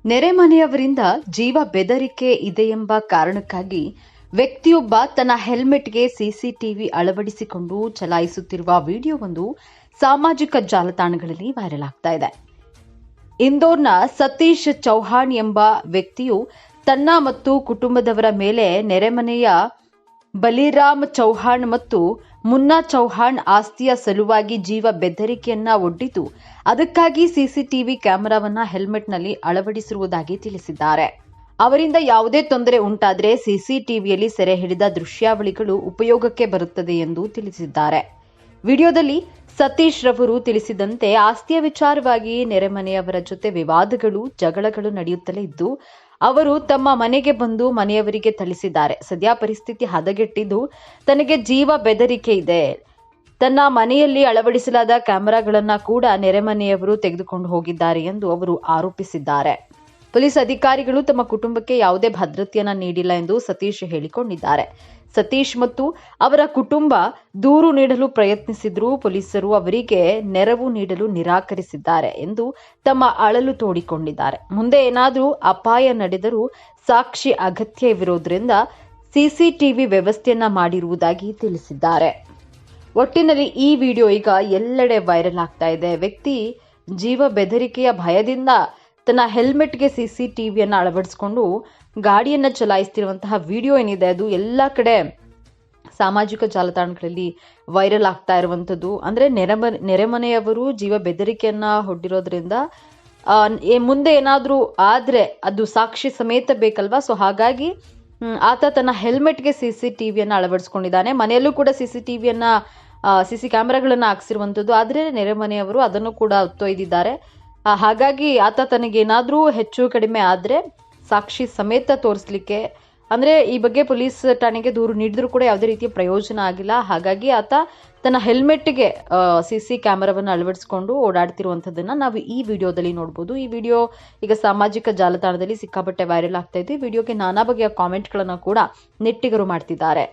ನೆರೆಮನೆಯವರಿಂದ ಜೀವ ಬೆದರಿಕೆ ಇದೆ ಎಂಬ ಕಾರಣಕ್ಕಾಗಿ ವ್ಯಕ್ತಿಯೊಬ್ಬ ತನ್ನ ಹೆಲ್ಮೆಟ್ಗೆ ಸಿಸಿಟಿವಿ ಅಳವಡಿಸಿಕೊಂಡು ಚಲಾಯಿಸುತ್ತಿರುವ ವಿಡಿಯೋವೊಂದು ಸಾಮಾಜಿಕ ಜಾಲತಾಣಗಳಲ್ಲಿ ವೈರಲ್ ಆಗ್ತಾ ಇದೆ. ಇಂದೋರ್ನ ಸತೀಶ್ ಚೌಹಾಣ್ ಎಂಬ ವ್ಯಕ್ತಿಯು ತನ್ನ ಮತ್ತು ಕುಟುಂಬದವರ ಮೇಲೆ ನೆರೆಮನೆಯ ಬಲಿರಾಮ್ ಚೌಹಾಣ್ ಮತ್ತು ಮುನ್ನಾ ಚೌಹಾಣ್ ಆಸ್ತಿಯ ಸಲುವಾಗಿ ಜೀವ ಬೆದರಿಕೆಯನ್ನ ಒಡ್ಡಿದ್ದು, ಅದಕ್ಕಾಗಿ ಸಿಸಿಟಿವಿ ಕ್ಯಾಮೆರಾವನ್ನ ಹೆಲ್ಮೆಟ್ನಲ್ಲಿ ಅಳವಡಿಸಿರುವುದಾಗಿ ತಿಳಿಸಿದ್ದಾರೆ. ಅವರಿಂದ ಯಾವುದೇ ತೊಂದರೆ ಉಂಟಾದರೆ ಸಿಸಿಟಿವಿಯಲ್ಲಿ ಸೆರೆ ಹಿಡಿದ ದೃಶ್ಯಾವಳಿಗಳು ಉಪಯೋಗಕ್ಕೆ ಬರುತ್ತದೆ ಎಂದು ತಿಳಿಸಿದ್ದಾರೆ. ವಿಡಿಯೋದಲ್ಲಿ ಸತೀಶ್ ರವರು ತಿಳಿಸಿದಂತೆ ಆಸ್ತಿಯ ವಿಚಾರವಾಗಿ ನೆರೆಮನೆಯವರ ಜೊತೆ ವಿವಾದಗಳು, ಜಗಳಗಳು ನಡೆಯುತ್ತಲೇ ಇದ್ದು, ಅವರು ತಮ್ಮ ಮನೆಗೆ ಬಂದು ಮನೆಯವರಿಗೆ ಥಳಿಸಿದ್ದಾರೆ. ಸದ್ಯ ಪರಿಸ್ಥಿತಿ ಹದಗೆಟ್ಟಿದ್ದು, ತನಗೆ ಜೀವ ಬೆದರಿಕೆ ಇದೆ. ತನ್ನ ಮನೆಯಲ್ಲಿ ಅಳವಡಿಸಲಾದ ಕ್ಯಾಮೆರಾಗಳನ್ನ ಕೂಡ ನೆರೆಮನೆಯವರು ತೆಗೆದುಕೊಂಡು ಹೋಗಿದ್ದಾರೆ ಎಂದು ಅವರು ಆರೋಪಿಸಿದ್ದಾರೆ. ಪೊಲೀಸ್ ಅಧಿಕಾರಿಗಳು ತಮ್ಮ ಕುಟುಂಬಕ್ಕೆ ಯಾವುದೇ ಭದ್ರತೆಯನ್ನ ನೀಡಿಲ್ಲ ಎಂದು ಸತೀಶ್ ಹೇಳಿಕೊಂಡಿದ್ದಾರೆ. ಸತೀಶ್ ಮತ್ತು ಅವರ ಕುಟುಂಬ ದೂರು ನೀಡಲು ಪ್ರಯತ್ನಿಸಿದ್ರು. ಪೊಲೀಸರು ಅವರಿಗೆ ನೆರವು ನೀಡಲು ನಿರಾಕರಿಸಿದ್ದಾರೆ ಎಂದು ತಮ್ಮ ಅಳಲು ತೋಡಿಕೊಂಡಿದ್ದಾರೆ. ಮುಂದೆ ಏನಾದರೂ ಅಪಾಯ ನಡೆದರೂ ಸಾಕ್ಷಿ ಅಗತ್ಯವಿರೋದ್ರಿಂದ ಸಿಸಿಟಿವಿ ವ್ಯವಸ್ಥೆಯನ್ನ ಮಾಡಿರುವುದಾಗಿ ತಿಳಿಸಿದ್ದಾರೆ. ಒಟ್ಟಿನಲ್ಲಿ ಈ ವಿಡಿಯೋ ಈಗ ಎಲ್ಲೆಡೆ ವೈರಲ್ ಆಗ್ತಾ ಇದೆ. ವ್ಯಕ್ತಿ ಜೀವ ಬೆದರಿಕೆಯ ಭಯದಿಂದ ತನ್ನ ಹೆಲ್ಮೆಟ್ಗೆ ಸಿಸಿಟಿವಿಯನ್ನು ಅಳವಡಿಸಿಕೊಂಡು ಗಾಡಿಯನ್ನ ಚಲಾಯಿಸ್ತಿರುವಂತಹ ವಿಡಿಯೋ ಏನಿದೆ ಅದು ಎಲ್ಲ ಕಡೆ ಸಾಮಾಜಿಕ ಜಾಲತಾಣಗಳಲ್ಲಿ ವೈರಲ್ ಆಗ್ತಾ ಇರುವಂಥದ್ದು. ಅಂದ್ರೆ ನೆರೆಮನೆಯವರು ಜೀವ ಬೆದರಿಕೆಯನ್ನ ಹೊಡ್ಡಿರೋದ್ರಿಂದ ಮುಂದೆ ಏನಾದರೂ ಆದ್ರೆ ಅದು ಸಾಕ್ಷಿ ಸಮೇತ ಬೇಕಲ್ವಾ. ಸೊ ಹಾಗಾಗಿ ಆತ ತನ್ನ ಹೆಲ್ಮೆಟ್ಗೆ ಸಿಸಿಟಿವಿಯನ್ನು ಅಳವಡಿಸ್ಕೊಂಡಿದ್ದಾನೆ. ಮನೆಯಲ್ಲೂ ಕೂಡ ಸಿಸಿ ಕ್ಯಾಮೆರಾಗಳನ್ನ ಹಾಕ್ಸಿರುವಂಥದ್ದು. ಆದ್ರೆ ನೆರೆಮನೆಯವರು ಅದನ್ನು ಕೂಡ ಒತ್ತೊಯ್ದಿದ್ದಾರೆ. ಹಾಗಾಗಿ ಆತ ತನಗೇನಾದರೂ ಹೆಚ್ಚು ಕಡಿಮೆ ಆದರೆ ಸಾಕ್ಷಿ ಸಮೇತ ತೋರಿಸಲಿಕ್ಕೆ, ಅಂದರೆ ಈ ಬಗ್ಗೆ ಪೊಲೀಸ್ ಠಾಣೆಗೆ ದೂರು ನೀಡಿದ್ರೂ ಕೂಡ ಯಾವುದೇ ರೀತಿಯ ಪ್ರಯೋಜನ ಆಗಿಲ್ಲ. ಹಾಗಾಗಿ ಆತ ತನ್ನ ಹೆಲ್ಮೆಟ್ಗೆ ಸಿಸಿ ಕ್ಯಾಮೆರಾವನ್ನು ಅಳವಡಿಸಿಕೊಂಡು ಓಡಾಡ್ತಿರುವಂಥದ್ದನ್ನು ನಾವು ಈ ವಿಡಿಯೋದಲ್ಲಿ ನೋಡ್ಬೋದು. ಈ ವಿಡಿಯೋ ಈಗ ಸಾಮಾಜಿಕ ಜಾಲತಾಣದಲ್ಲಿ ಸಿಕ್ಕಾಪಟ್ಟೆ ವೈರಲ್ ಆಗ್ತಾ ಇದೆ. ಈ ವಿಡಿಯೋಗೆ ನಾನಾ ಬಗೆಯ ಕಾಮೆಂಟ್ಗಳನ್ನು ಕೂಡ ನೆಟ್ಟಿಗರು ಮಾಡ್ತಿದ್ದಾರೆ.